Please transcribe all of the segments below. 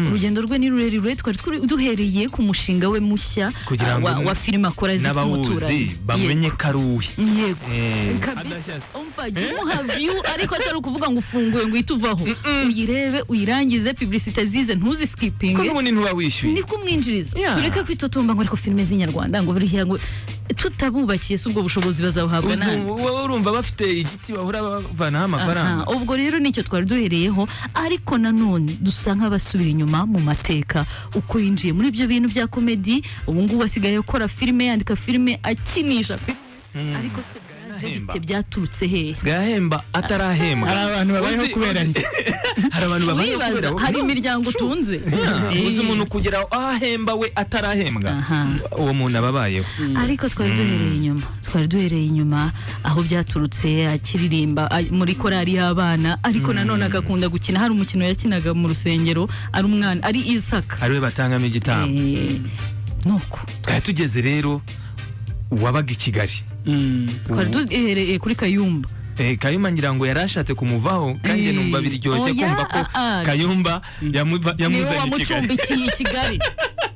urugendo rwe ni rurerure twari duhereye ku mushinga we mushya wa filime akora zitwa umuturanyi bamenye karuhi yego umva jumuha view ariko atari ukuvuga ngo ufunguye ngo ituvaho uyirebe uyirangize publicité zize ntuzi skipping ko n'ubundi ntuba wishyuye ni kumwinjiriza tureka kwitotomba ngo ariko filime z'inyarwanda ngo biriya ngo tutabubakiye subwo bushobozi bazabuhabwa nani wowe urumva bafite igiti bahura bavanaho amafaranga ubwo rero nicyo twari duhereyeho ariko nanone dusa nk'abasubira inyuma mu mateka uko yinjiye muri ibyo bintu bya comedy ubu ngubu asigaye akora filime yandika filime akinisha ariko bite byaturutse he gahemba atarahembwa hari abantu babayeho kubera njye hari abantu babayeho kubera hari imiryango utunze uzi umuntu kugera ahemba we atarahembwa uwo muntu ababayeho ariko twari duhereye inyuma aho byaturutse akiririmba muri korali y'abana ariko nanone agakunda gukina hari umukino yakinaga mu rusengero ari umwana ari Isaka ariwe batangamo igitambo nuko twari tugeze rero wabaga i Kigali twari duhereye kuri Kayumba Kayumba ngira ngo yarashatse kumuvaho kandi numva biryoshye kumva ko Kayumba yamuzanye i Kigali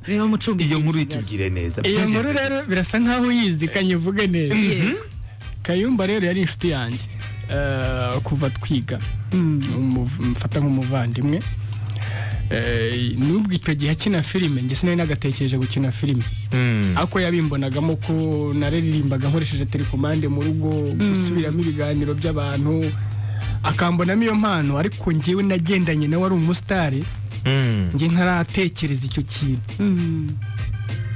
rero mucumbi iyo nkuru itubwire neza iyo nkuru rero birasa nkaho yizi kanyivuge neza Kayumba rero yari inshuti yanjye kuva twiga mfata nk'umuvandimwe nubwo icyo gihe akina filime njye sinari nagatekereje gukina filime ako yabimbonagamo ko nariririmbaga nkoresheje telekomande mu rugo gusubiramo ibiganiro by'abantu akambonamo iyo mpano ariko njyewe nagendanye nawe ari umusitari njye ntaratekereza icyo kintu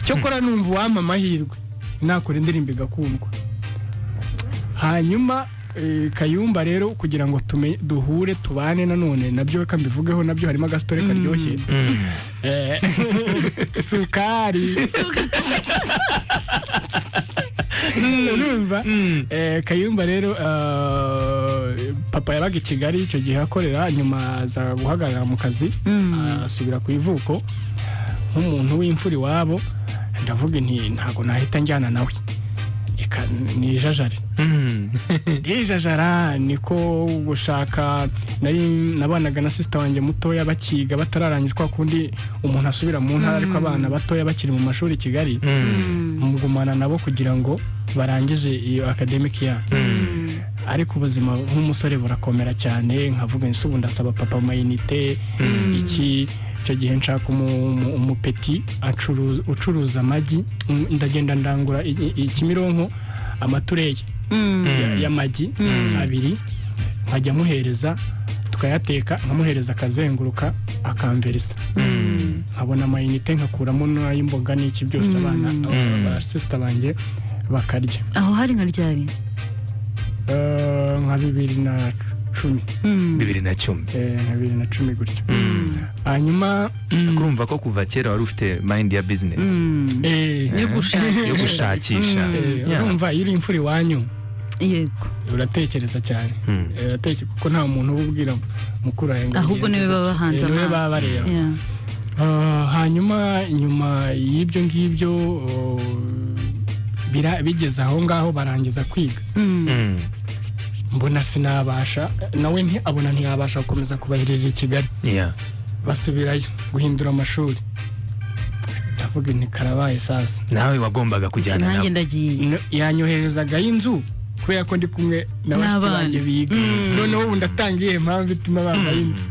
cyokora numva uwampa amahirwe nakora indirimbo igakundwa hanyuma Kayumba rero kugira ngo duhure tubane nanone nabyo kambivugeho nabyo harimo agasitore karyoshye sukari numva Kayumba rero papa yabaga i Kigali icyo gihe akorera nyuma aza guhagarara mu kazi asubira ku ivuko nk'umuntu w'imfura iwabo ndavuga nti ntago nahita njyana nawe nijajara niko gushaka nabanaga na sister wanjye mutoya bakiga batararangiza kwa kundi umuntu asubira mu ntara ariko abana batoya bakiri mu mashuri i Kigali mugumana nabo kugira ngo barangize iyo academic ya ariko ubuzima nk'umusore burakomera cyane nkavuga nsubu ndasaba papa mayinite iki icyo gihe nshaka umupeti ucuruza amagi ndagenda ndangura ikimironko amatureye y'amagi abiri nkajya muhereza tukayateka nkamuhereza akazenguruka akamverisa nkabona amayinite nkakuramo n'ay'imboga n'iki byose abana ba sister banjye bakarya aho hari nka ryari nka 2010 2010 gutyo hanyuma kurumva ko kuva kera wari ufite mind ya business yo gushakisha urumva iri imfura iwanyu yego uratekereza cyane uratekereza kuko nta muntu ububwira mukuru ahenga ahubwo niwe baba hanze niwe baba bareba hanyuma nyuma y'ibyo ngibyo bigeze aho ngaho barangiza kwiga mbona sinabasha nawe abona ntiyabasha gukomeza kubaherera i Kigali basubirayo guhindura amashuri ndavuga nti karabaye sasa nawe wagombaga kujyana nawe nanjye ndagiye yanyoherezaga inzu kubera ko ndi kumwe n'abashiki banjye biga noneho ubu ndatangiye impamvu ituma bambaye inzu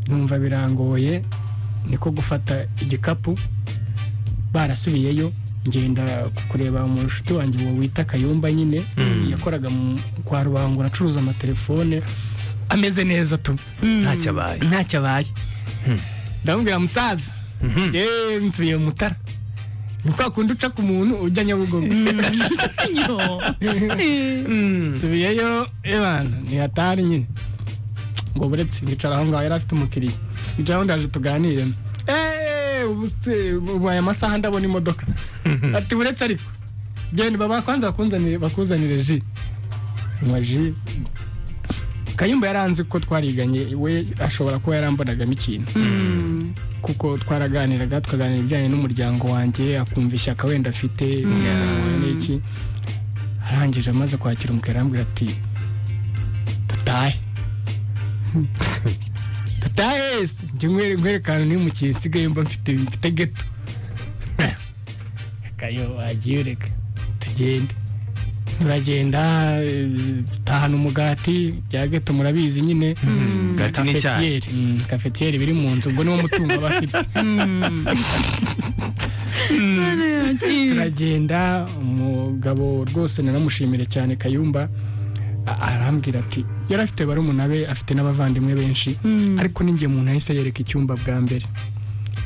numva birangoye niko gufata igikapu barasubiyeyo ngenda kureba mu nshuti wanjye wo wita Kayumba nyine yakoraga kwa Rubangura acuruza amatelefone ameze neza tu ntacyo abaye ndamubwira musaza ntuye mutara niko kundi uca ku muntu ujya Nyabugogo subiyeyo ebana ni hatari nyine ngo buretse nicara aho ngaho yari afite umukiriya nicara ndaje tuganire ubaye amasaha ndabona imodoka ati buretse ariko genda baba kwanza bakuzanire ji mwaji Kayumba yaranze ko twariganye we ashobora kuba yarambonagamo ikintu kuko twaraganiraga tukaganira ibijyanye n'umuryango wanjye akumvisha akawenda afite n'iki arangije amaze kwakira umukiriya arambwira ati taes nkwerekana ni mu kinsigaye mba mfite geto kayo wagiye reka tugende turagenda tahana umugati bya geto murabizi nyine kafetiere biri mu nzu ubwo niwo mutungo abafite turagenda umugabo rwose naramushimire cyane Kayumba arambwira ati yari afite barumuna be afite n'abavandimwe benshi ariko ninjye muntu ahise yereka icyumba bwa mbere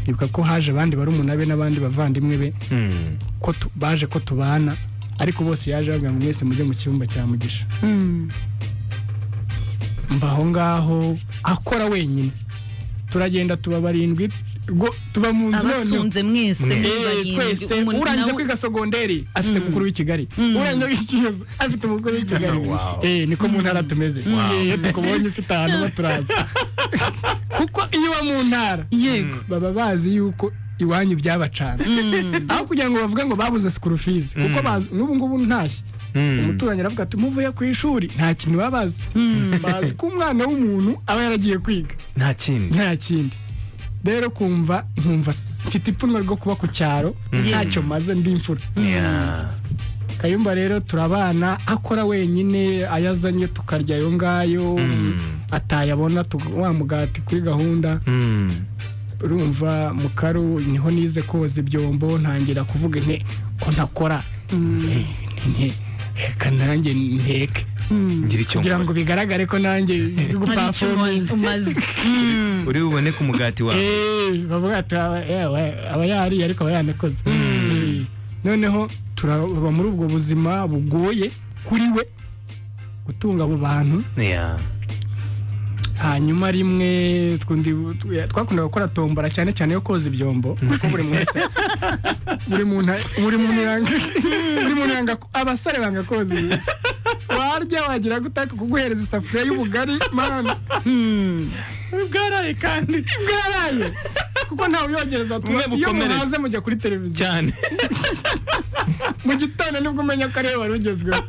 ibuka ko haje abandi barumuna be n'abandi bavandimwe be ko baje ko tubana ariko bose yaje ababwira ngo mwese mujye mu cyumba cya Mugisha mbaho ngaho akora wenyine turagenda tuba barindwi tuba mu nzu abatunze mwese twese urangije kwiga segonderi afite mukuru w'i Kigali urangije ikibazo afite mukuru w'i Kigali niko mu ntara tumeze iyo tukubonye ufite ahantu baturaza kuko iyo wa mu ntara yego baba bazi yuko iwanyu byabacana aho kugira ngo bavuge ngo babuze school fees kuko bazi n'ubu ngubu ntashye umuturanyi aravuga ati muvuye ku ishuri nta kintu babazi bazi ko umwana w'umuntu aba yaragiye kwiga nta kindi rero kumva mfite ipfunwe ryo kuba ku cyaro ntacyo maze ndi imfura Kayumba rero turabana akora wenyine ayazanye tukarya yo ngayo atayabona wa mugati kuri gahunda urumva mukaru niho nize koza ibyombo ntangira kuvuga ko ntakora kananjye nteke kugira ngo bigaragare ko nanjye umaze uri bubone ku mugati wawe bavuga ati aba yari ariko aba yanakoze noneho turaba muri ubwo buzima bugoye kuri we gutunga abo bantu hanyuma rimwe twakundaga gukora tombora cyane cyane yo koza ibyombo kuko buri muntu yanga abasore banga koza warya wagira gutaka kuguhereza isafuriya y'ubugari mana bwaraye kandi bwaraye kuko ntawe uyogereza iyo muhaze mujya kuri televiziyo cyane mu gitondo nibwo umenya ko ariwe wari ugezweho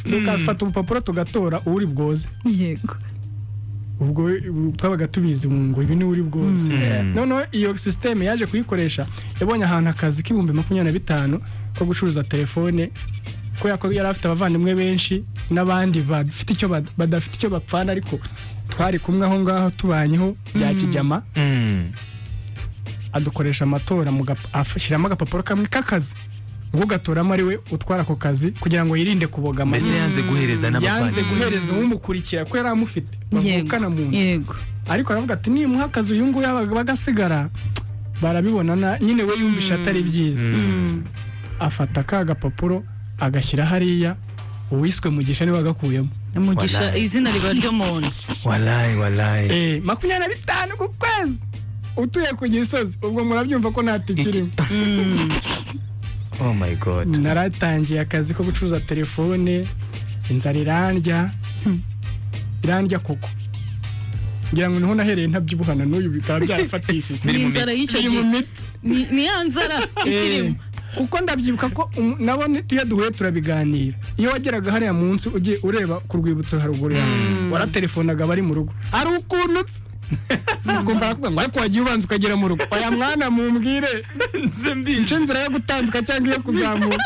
tukafata urupapuro tugatora uri bwoze yego ubwo twabaga tubizi ngo ibi ni uri bwose noneho iyo system yaje kuyikoresha yabonye ahantu akazi k'ibihumbi 25 ko gucuruza telefone ko yari afite abavandimwe benshi n'abandi badafite icyo bapfana ariko twari kumwe aho ngaho tubanyeho bya kijyama adukoresha amatora afashiramo agapapuro kamwe k'akazi ngo gatoramo ari we utwara ako kazi kugira ngo yirinde kubogama mbese yanze guhereza n'abavandimwe yanze guhereza umukurikira ko yari amufite bavukana mu yego ariko aravuga ati nimuha akazi uyu nguyu bagasigara barabibona nyine we yumvisha atari byiza afata ka gapapuro agashyira hariya uwiswe Mugisha niwe agakuyemo Mugisha izina riba ryo muntu wallahi 25 ku kwezi utuye ku Gisozi ubwo murabyumva ko ntatikirimo oh my god naratangiye akazi ko gucuruza telefone inzara irandya koko ngira ngo niho nahereye ntabyibuhana n'uyu bikaba byarafatishije inzara y'icyo gihe ni yanzara ikirimo uko ndabyibuka ko nabone tuya duhuye turabiganira iyo wageraga hariya munsi ugiye ureba ku rwibutso haruguru yawe waratelefonaga bari mu rugo ari ukuntu kumva kuvuga ngo ariko wagiye ubanza ukagera mu rugo oya mwana mumbwire nze inzira yo gutambuka cyangwa iyo kuzamuka